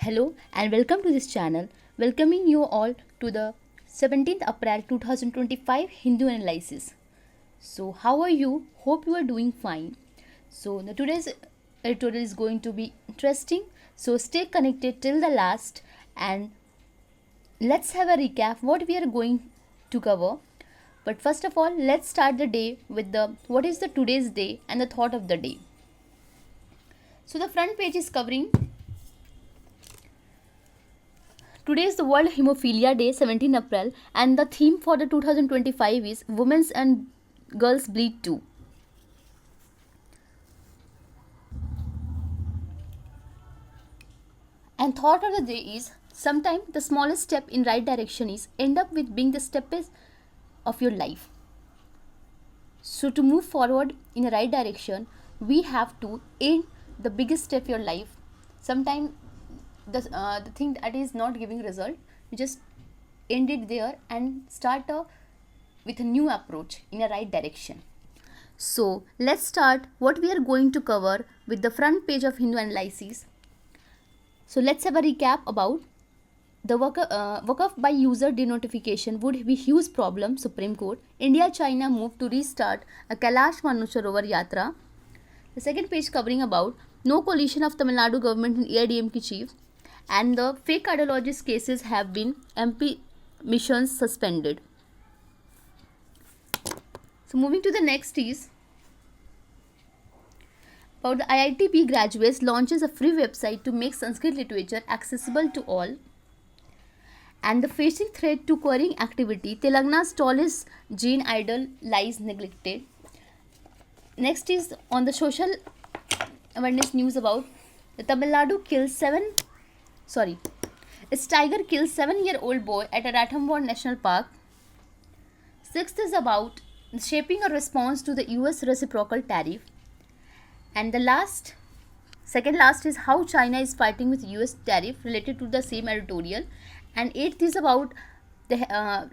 Hello and welcome to this channel, welcoming you all to the 17th April 2025 Hindu analysis. So how are you? Hope you are doing fine. So today's editorial is going to be interesting. So stay connected till the last and let's have a recap what we are going to cover. But first of all, let's start the day with the what is the today's day and the thought of the day. So the front page is covering today is the World Hemophilia Day, 17 April, and the theme for the 2025 is Women and Girls Bleed Too. And thought of the day is sometimes the smallest step in right direction is end up with being the step of your life. So to move forward in the right direction, we have to end the biggest step of your life. Sometimes the thing that is not giving result, you just end it there and start with a new approach in a right direction. So let's start what we are going to cover with the front page of Hindu analysis. So let's have a recap about the Waqf by user denotification would be huge problem. Supreme Court. India-China move to restart a Kailash Manasarovar Yatra. The second page covering about no coalition of Tamil Nadu government and AIADMK chief, and the fake ideologist cases have been MP missions suspended. So moving to the next is about the IITB graduates launches a free website to make Sanskrit literature accessible to all. And the facing threat to quarrying activity, Telangana's tallest Jain idol lies neglected. Next is on the social awareness news about the Tamil Nadu kills its tiger kills 7-year-old boy at a Ranthambore National Park. Sixth is about shaping a response to the US reciprocal tariff. And the second last is how China is fighting with US tariff related to the same editorial. And eighth is about the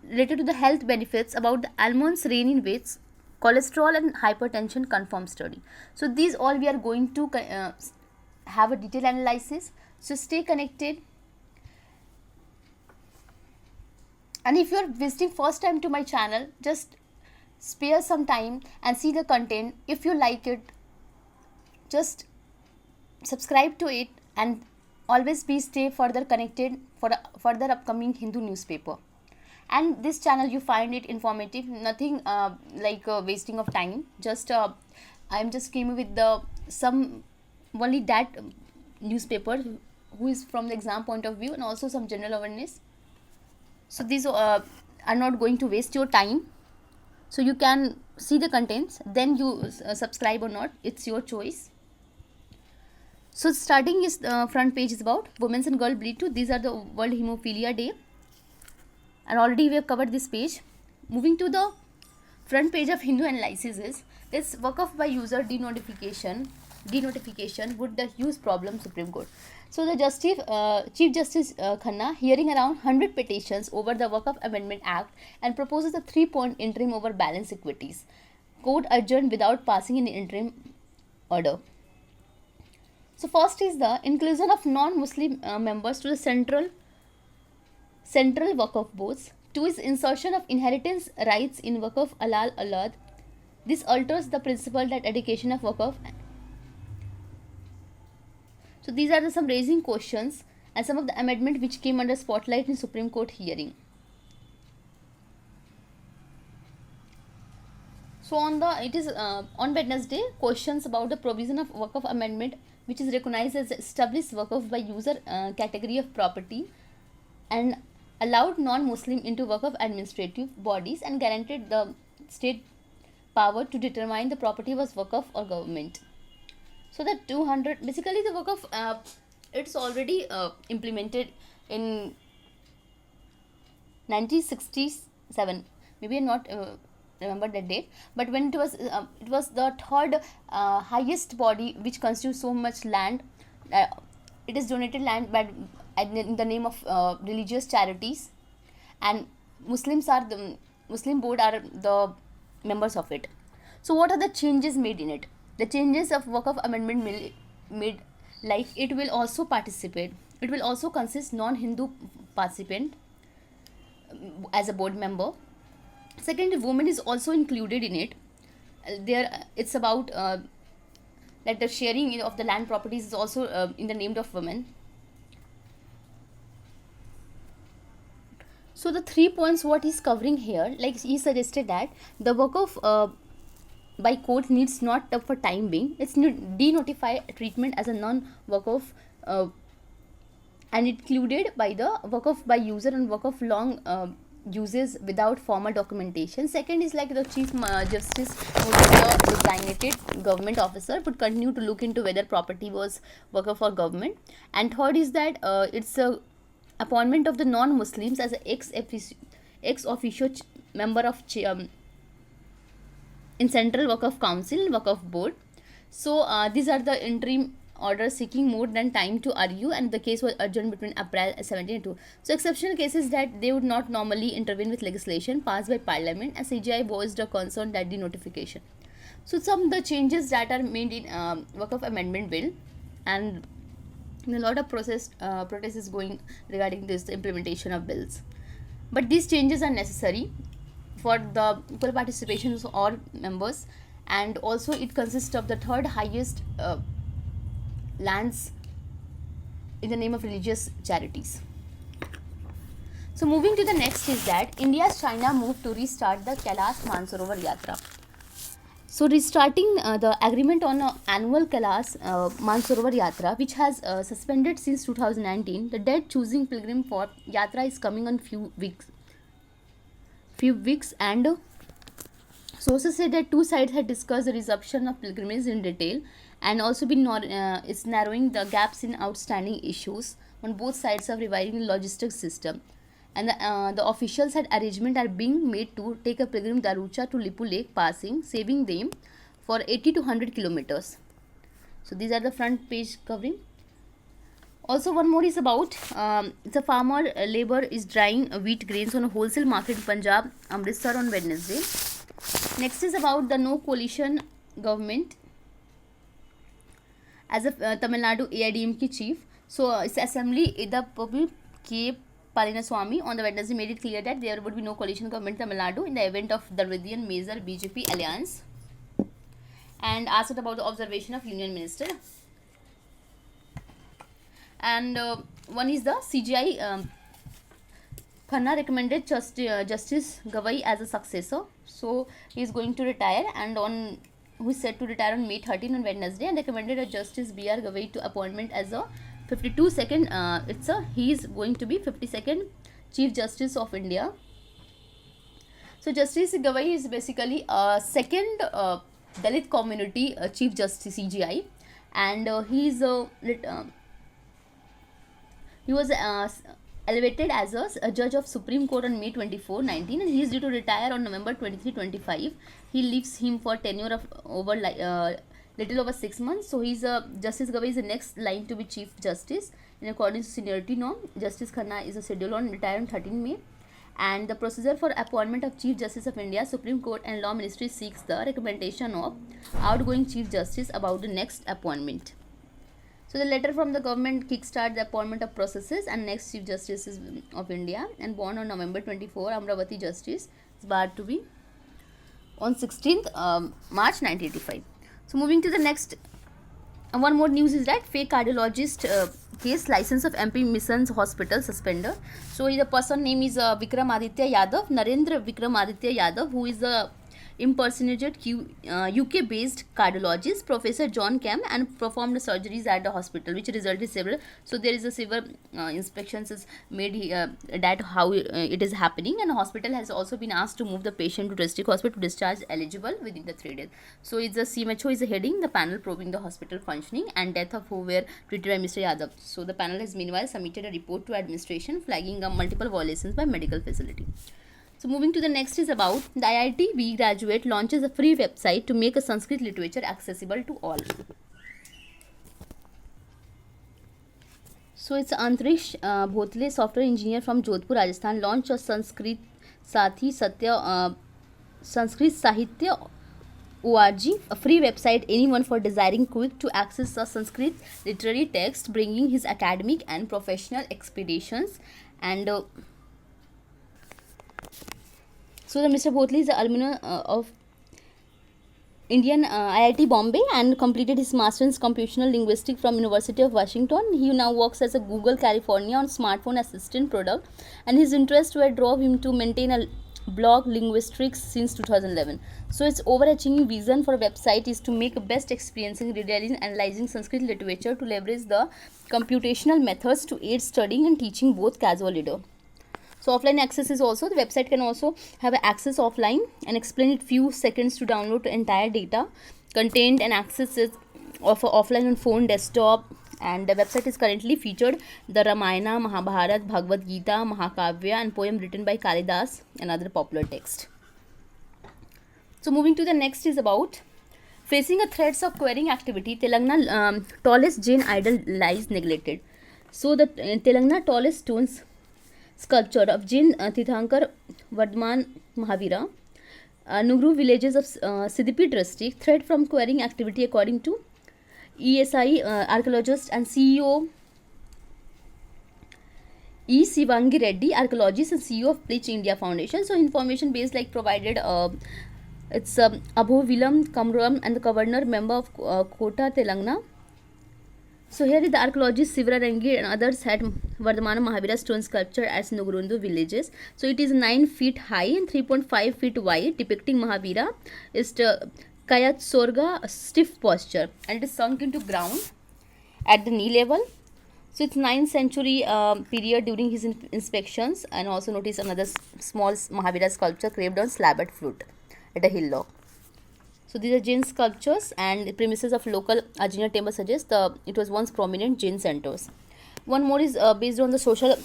related to the health benefits about the almonds rein in weights, cholesterol and hypertension confirmed study. So these all we are going to have a detailed analysis. So stay connected. And if you are visiting first time to my channel, just spare some time and see the content. If you like it, just subscribe to it and always be stay further connected for the further upcoming Hindu newspaper. And this channel you find it informative, nothing like wasting of time. Just I'm just came with the some only that newspaper who is from the exam point of view and also some general awareness. So these are not going to waste your time. So you can see the contents, then you subscribe or not. It's your choice. So starting is front page is about Women's and Girl Bleed Too. These are the World Hemophilia Day. And already we have covered this page. Moving to the front page of Hindu analysis is this Waqf by user denotification would the huge problem Supreme Court. So the Chief Justice Khanna hearing around 100 petitions over the Waqf Amendment Act and proposes a 3-point interim over balance equities. Court adjourned without passing an interim order. So first is the inclusion of non-Muslim members to the central Waqf boards. 2 is insertion of inheritance rights in Waqf Alal Alad. This alters the principle that education of Waqf. So these are some raising questions and some of the amendment which came under spotlight in Supreme Court hearing. So on Wednesday, questions about the provision of Waqf amendment which is recognized as established Waqf by user category of property and allowed non-Muslim into Waqf administrative bodies and guaranteed the state power to determine the property was Waqf or government. So the 200 basically the Waqf it's already implemented in 1967. Maybe not remember that date, but when it was the third highest body which constitutes so much land. It is donated land by in the name of religious charities, and Muslim board are the members of it. So what are the changes made in it? The changes of Waqf amendment made like it will also participate It will also consist non-Hindu participant as a board member. Second, women is also included in it. There, it's about like the sharing of the land properties is also in the name of women. So the 3 points what he's covering here, like he suggested that the work of by court needs not for time being, it's denotify treatment as a non-work of and included by the work of by user and work of long uses without formal documentation. Second is like the chief justice would be the designated government officer would continue to look into whether property was work for government. And third is that it's a appointment of the non-Muslims as an ex officio member of in Central Waqf Council, Waqf Board. So these are the interim orders seeking more than time to argue, and the case was adjourned between April 17 and 2. So exceptional cases that they would not normally intervene with legislation passed by Parliament, and CGI voiced a concern that the notification. So some of the changes that are made in Waqf Amendment Bill, and a lot of protest is going regarding this implementation of bills. But these changes are necessary for the equal participation of all members, and also it consists of the third highest lands in the name of religious charities. So moving to the next is that India's China move to restart the Kailash Mansarovar Yatra. So restarting the agreement on annual Kailash Mansarovar Yatra, which has suspended since 2019, the date choosing pilgrim for Yatra is coming on few weeks, and sources say that two sides had discussed the resumption of pilgrimage in detail, and also been is narrowing the gaps in outstanding issues on both sides of reviving the logistics system. And the officials had arrangement are being made to take a pilgrim Darucha to Lipu Lake passing, saving them for 80 to 100 kilometers. So these are the front page covering. Also one more is about the farmer labor is drying wheat grains on a wholesale market in Punjab, Amritsar on Wednesday. Next is about the no coalition government as a Tamil Nadu AIDMK chief. So its assembly Idappabu K. Palaniswamy on the Wednesday made it clear that there would be no coalition government in Tamil Nadu in the event of the Dravidian Major BJP alliance, and asked about the observation of Union Minister. And one is the CGI Khanna recommended Justice Gavai as a successor. So he is going to retire, and who is set to retire on May 13 on Wednesday, and recommended a Justice B.R. Gavai to appointment as a 52nd. He is going to be 52nd Chief Justice of India. So Justice Gavai is basically a second Dalit community Chief Justice CGI, and he was elevated as a judge of Supreme Court on May 24, 19, and he is due to retire on November 23, 25. He leaves him for tenure of over little over 6 months. So he's Justice Gavai is the next line to be Chief Justice in accordance to seniority norm. Justice Khanna is a schedule on retire on 13 May. And the procedure for appointment of Chief Justice of India, Supreme Court and Law Ministry seeks the recommendation of outgoing Chief Justice about the next appointment. So the letter from the government kickstart the appointment of processes and next Chief Justice of India, and born on November 24, Amravati Justice is barred to be on 16th March 1985. So moving to the next, one more news is that fake cardiologist case license of MP Mission's Hospital suspended. So the person name is Vikramaditya Yadav, Narendra Vikramaditya Yadav, who is a impersonated UK based cardiologist Professor John Cam, and performed surgeries at the hospital which resulted several. So there is a severe inspections is made that how it is happening, and the hospital has also been asked to move the patient to district hospital to discharge eligible within the 3 days. So it's the CMHO is heading the panel probing the hospital functioning and death of who were treated by Mr. Yadav. So the panel has meanwhile submitted a report to administration flagging multiple violations by medical facility. So moving to the next is about the IIT graduate launches a free website to make a Sanskrit literature accessible to all. So it's Antarish Bhotle, software engineer from Jodhpur, Rajasthan, launched a Sanskrit Sathi Satya Sanskrit Sahitya org, a free website anyone for desiring quick to access a Sanskrit literary text, bringing his academic and professional expeditions. And so the Mr. Bhotli is the alumni of Indian IIT Bombay and completed his master's in computational linguistics from University of Washington. He now works as a Google California on smartphone assistant product, and his interests were drove him to maintain a blog linguistics since 2011. So its overarching vision for a website is to make best experiencing reading and analyzing Sanskrit literature to leverage the computational methods to aid studying and teaching both casual reader. So offline access is also, the website can also have access offline and explain it few seconds to download the entire data contained and access is offer offline on phone, desktop, and the website is currently featured the Ramayana, Mahabharata, Bhagavad Gita, Mahakavya and poem written by Kalidas and other popular text. So moving to the next is about facing a threats of querying activity, Telangana tallest Jain idol lies neglected. So the Telangana tallest stones sculpture of Jain Tirthankar Vardhaman Mahavira, Nugru villages of Siddipet district, threat from quarrying activity according to ESI archaeologist and CEO E. Sivangi Reddy, archaeologist and CEO of Bleach India Foundation. So information based like provided it's Abho Vilam Kamram and the governor member of Kota Telangana. So here is the archaeologist Sivra Rangi and others had Vardhamana Mahavira stone sculpture at Nugrundu villages. So it is 9 feet high and 3.5 feet wide, depicting Mahavira is the Kayat Sorga stiff posture, and it is sunk into ground at the knee level. So it's 9th century period during his inspections, and also notice another small Mahavira sculpture carved on slab at foot at a hillock. So these are Jain sculptures, and the premises of local Ajina temple suggest it was once prominent Jain centers. One more is based on the social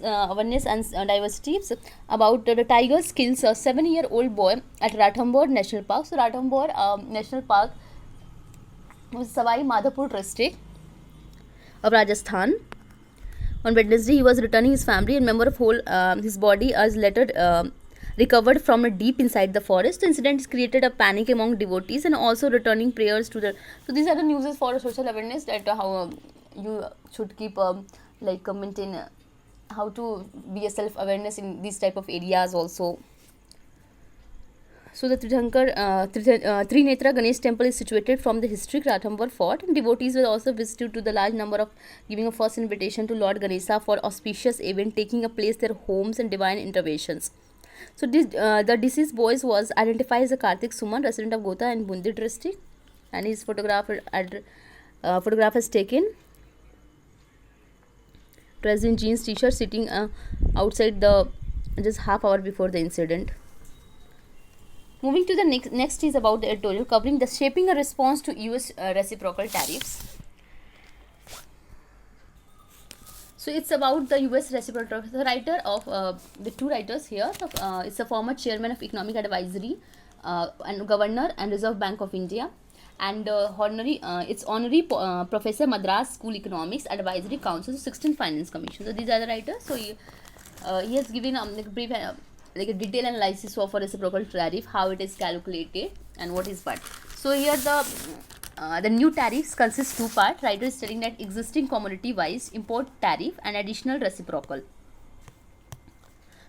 awareness and diversity about the tigers kills a 7-year-old boy at Ranthambore National Park. So Ranthambore National Park was Savai Madhopur district of Rajasthan. On Wednesday, he was returning his family and member of whole his body as later recovered from a deep inside the forest. The incident has created a panic among devotees and also returning prayers to the. So these are the news for social awareness that how you should keep maintain how to be a self awareness in these type of areas also. So the Trinetra Ganesh temple is situated from the historic Ranthambore fort, and devotees were also visited to the large number of giving a first invitation to Lord Ganesha for auspicious event taking a place their homes and divine interventions. So this, the deceased boy was identified as a Kartik Suman, resident of Gota and Bundi district, and his photograph is taken dressed in jeans t-shirt sitting outside the just half hour before the incident. Moving to the next is about the editorial covering the shaping a response to US reciprocal tariffs. So it's about the US reciprocal. The writer of the two writers here. It's a former chairman of Economic Advisory and Governor and Reserve Bank of India, and it's honorary Professor Madras School Economics Advisory Council, 16th Finance Commission. So these are the writers. So he has given a brief a detailed analysis of a reciprocal tariff, how it is calculated and what is what. So here the new tariffs consist two parts. Writer is stating that existing commodity wise import tariff and additional reciprocal.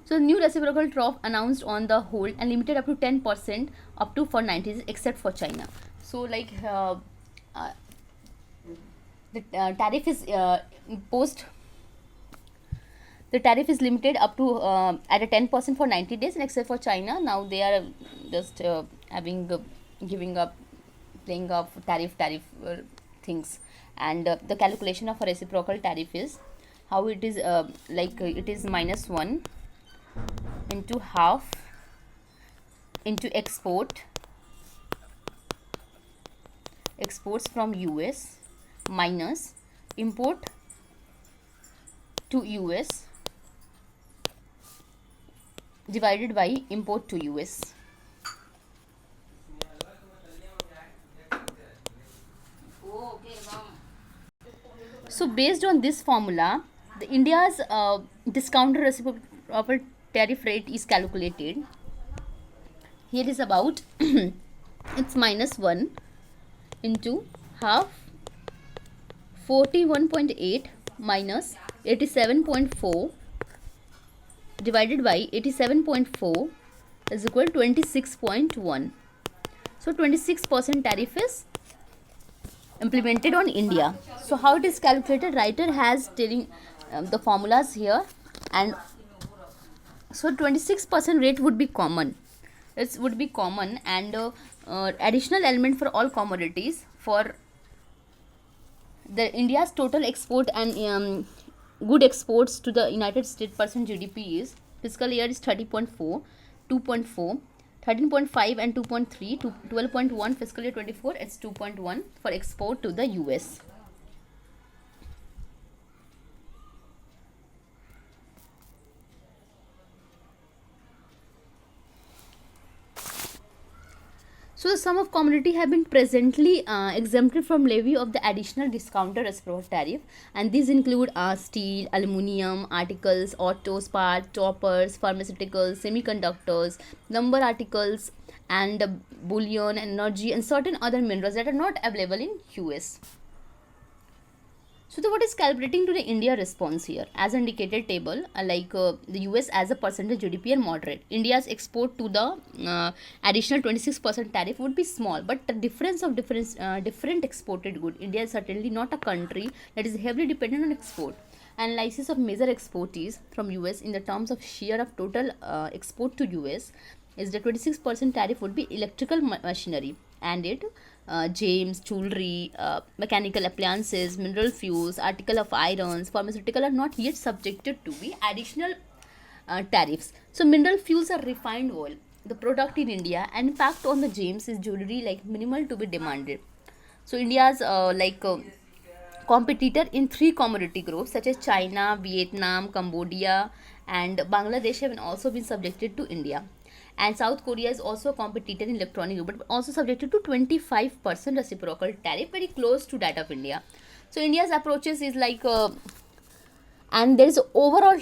So the new reciprocal tariff announced on the whole and limited up to 10% up to for 90 days except for China. So like the tariff is imposed. The tariff is limited up to at a 10% for 90 days, and except for China, now they are just giving up, playing up tariff things. And the calculation of a reciprocal tariff is how it is it is -1 into half into exports from US minus import to US divided by import to US. So based on this formula, the India's discounted reciprocal tariff rate is calculated Here is about it's minus 1 into half 41.8 minus 87.4 divided by 87.4 is equal to 26.1. So 26% tariff is implemented on India. So how it is calculated, writer has telling the formulas here, and so 26% rate would be common. It would be common, and additional element for all commodities for the India's total export and good exports to the United States percent GDP is fiscal year is 30.4, 2.4, 13.5 and 2.3 to 12.1. Fiscal year 24 it's 2.1 for export to the US. So the sum of commodity have been presently exempted from levy of the additional discounted reciprocal tariff, and these include steel, aluminium, articles, autos, parts, choppers, pharmaceuticals, semiconductors, lumber articles, and bullion, energy, and certain other minerals that are not available in US. So what is calibrating to the India response here? As indicated table, the US as a percentage GDP are moderate. India's export to the additional 26% tariff would be small, but the difference of different exported good. India is certainly not a country that is heavily dependent on export. Analysis of major exportees from US in the terms of share of total export to US is the 26% tariff would be electrical machinery, and it gems, jewelry, mechanical appliances, mineral fuels, article of irons, pharmaceutical are not yet subjected to be additional tariffs. So mineral fuels are refined oil, the product in India, and impact on the gems is jewelry like minimal to be demanded. So India's competitor in 3 commodity groups such as China, Vietnam, Cambodia, and Bangladesh have also been subjected to India. And South Korea is also a competitor in electronic but also subjected to 25% reciprocal tariff, very close to that of India. So India's approaches is and there is overall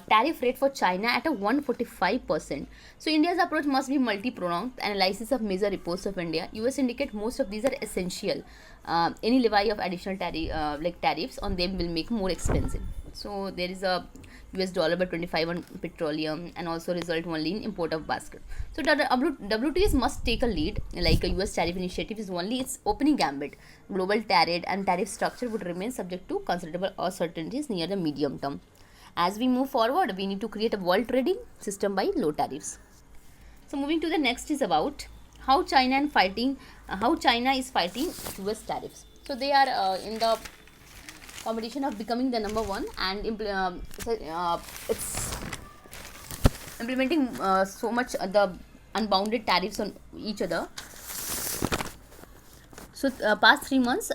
tariff rate for China at a 145%. So India's approach must be multi-pronged. Analysis of major reports of India. US indicate most of these are essential. Any levy of additional tariffs on them will make more expensive. So there is a US dollar by 25 on petroleum, and also result only in import of basket. So WTS must take a lead, like a US tariff initiative is only its opening gambit. Global tariff and tariff structure would remain subject to considerable uncertainties near the medium term. As we move forward, we need to create a world trading system by low tariffs. So moving to the next is about how China is fighting US tariffs. So they are in the competition of becoming the number one, and it's implementing so much the unbounded tariffs on each other. So past 3 months,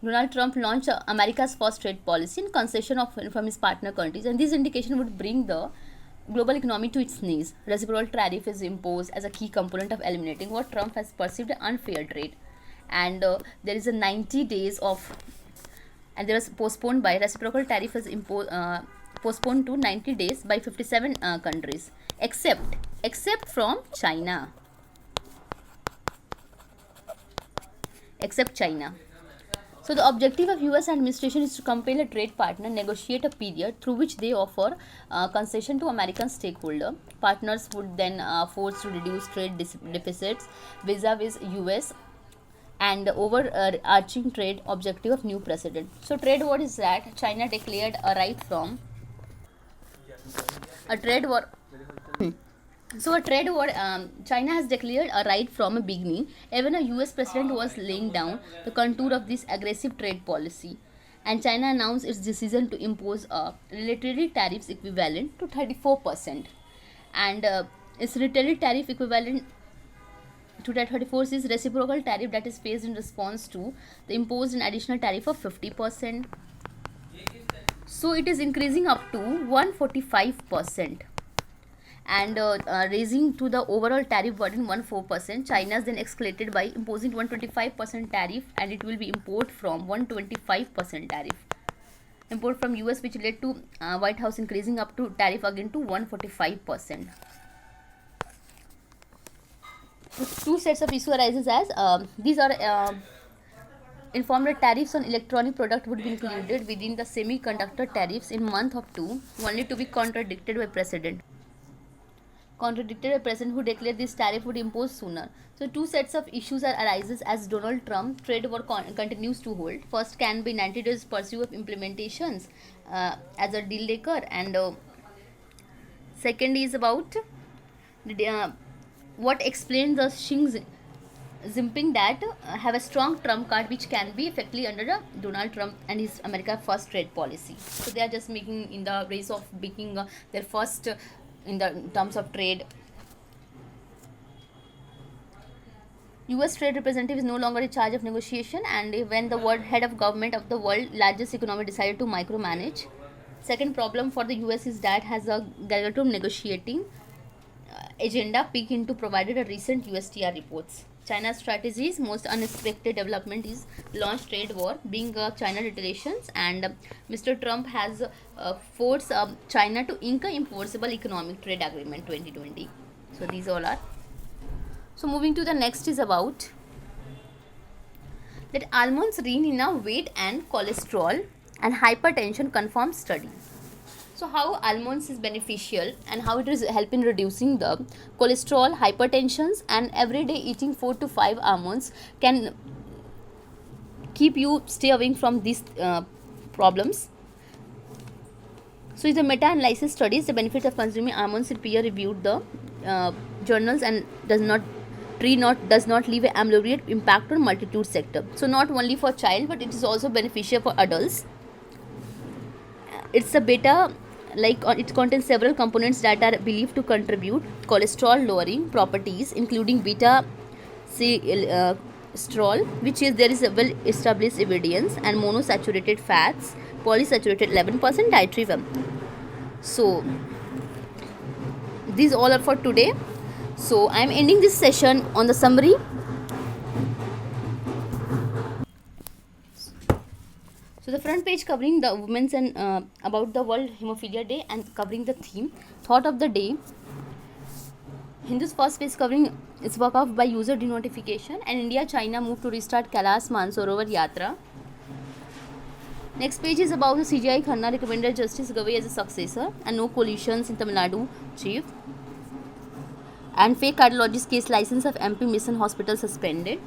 Donald Trump launched America's first trade policy in concession from his partner countries, and this indication would bring the global economy to its knees. Reciprocal tariff is imposed as a key component of eliminating what Trump has perceived as unfair trade, and there is a 90 days of, and there was postponed by reciprocal tariff is postponed to 90 days by 57 countries except from China. Except China. So the objective of US administration is to compel a trade partner negotiate a period through which they offer concession to American stakeholder. Partners would then force to reduce trade deficits vis-a-vis US and the overarching trade objective of new president. So trade war is that China declared a right from a trade war. China has declared a right from a beginning. Even a US president was laying down the contour of this aggressive trade policy, and China announced its decision to impose a retaliatory tariffs equivalent to 34%, and its retaliatory tariff equivalent to that 34 is reciprocal tariff that is faced in response to the imposed an additional tariff of 50%. So it is increasing up to 145%, and raising to the overall tariff burden 14%. China is then escalated by imposing 125% tariff, and it will be import from 125% tariff. Import from US, which led to White House increasing up to tariff again to 145%. Two sets of issue arises as these are informed that tariffs on electronic product would be included within the semiconductor tariffs in month of 2, only to be contradicted by President. Who declared this tariff would impose sooner. So two sets of issues are arises as Donald Trump trade war continues to hold. First can be 90 days pursuit of implementations as a deal maker, and second is about what explains the Xi Jinping that have a strong trump card which can be effectively under Donald Trump and his America First trade policy. So they are just making in the race of making their first in the terms of trade. US trade representative is no longer in charge of negotiation, and when the world head of government of the world largest economy decided to micromanage. Second problem for the US is that has a Galgatum negotiating agenda peek into provided a recent USTR reports. China's strategies most unexpected development is launch trade war, being China retaliations, and Mr. Trump has forced China to ink a enforceable economic trade agreement 2020. So these all are. So moving to the next is about that almonds lean in a weight and cholesterol and hypertension confirmed study. So how almonds is beneficial and how it is helping reducing the cholesterol, hypertensions, and everyday eating 4 to 5 almonds can keep you stay away from these problems. So the meta-analysis studies the benefits of consuming almonds in peer-reviewed the journals and does not leave an ameliorated impact on multitude sector. So not only for child but it is also beneficial for adults. It's a beta it contains several components that are believed to contribute cholesterol lowering properties, including beta cholesterol, which is there is a well established evidence, and monosaturated fats, polysaturated 11%, dietary film. So these all are for today. So I am ending this session on the summary. So the front page covering the women's and about the World Hemophilia Day and covering the theme thought of the day. Hindu's first page covering its work off by user denotification, and India China move to restart Kailash Mansarovar Yatra. Next page is about the CGI Khanna recommended Justice Gavai as a successor and no collisions in Tamil Nadu chief. And fake cardiologist case license of MP Mission Hospital suspended.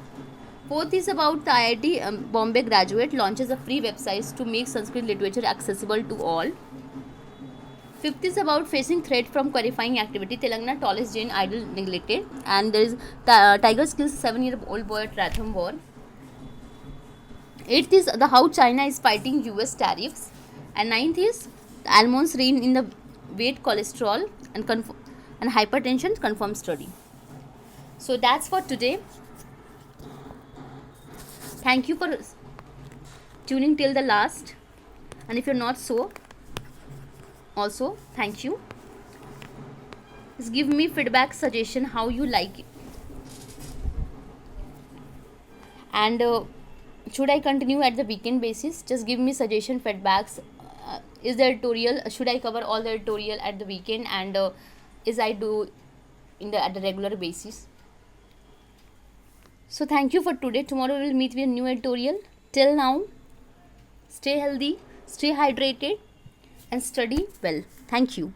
Fourth is about the IIT Bombay graduate launches a free website to make Sanskrit literature accessible to all. Fifth is about facing threat from qualifying activity. Telangana tallest Jain idol neglected. And there is Tiger kills 7-year-old boy at Ratham war. Eighth is the how China is fighting US tariffs. And ninth is the almonds rein in the weight, cholesterol and hypertension confirmed study. So that's for today. Thank you for tuning till the last, and if you're not so, also thank you. Just give me feedback, suggestion how you like it, and should I continue at the weekend basis? Just give me suggestion, feedbacks. Is the tutorial should I cover all the tutorial at the weekend, and is I do at the regular basis? So thank you for today. Tomorrow we will meet with a new editorial. Till now, stay healthy, stay hydrated, and study well. Thank you.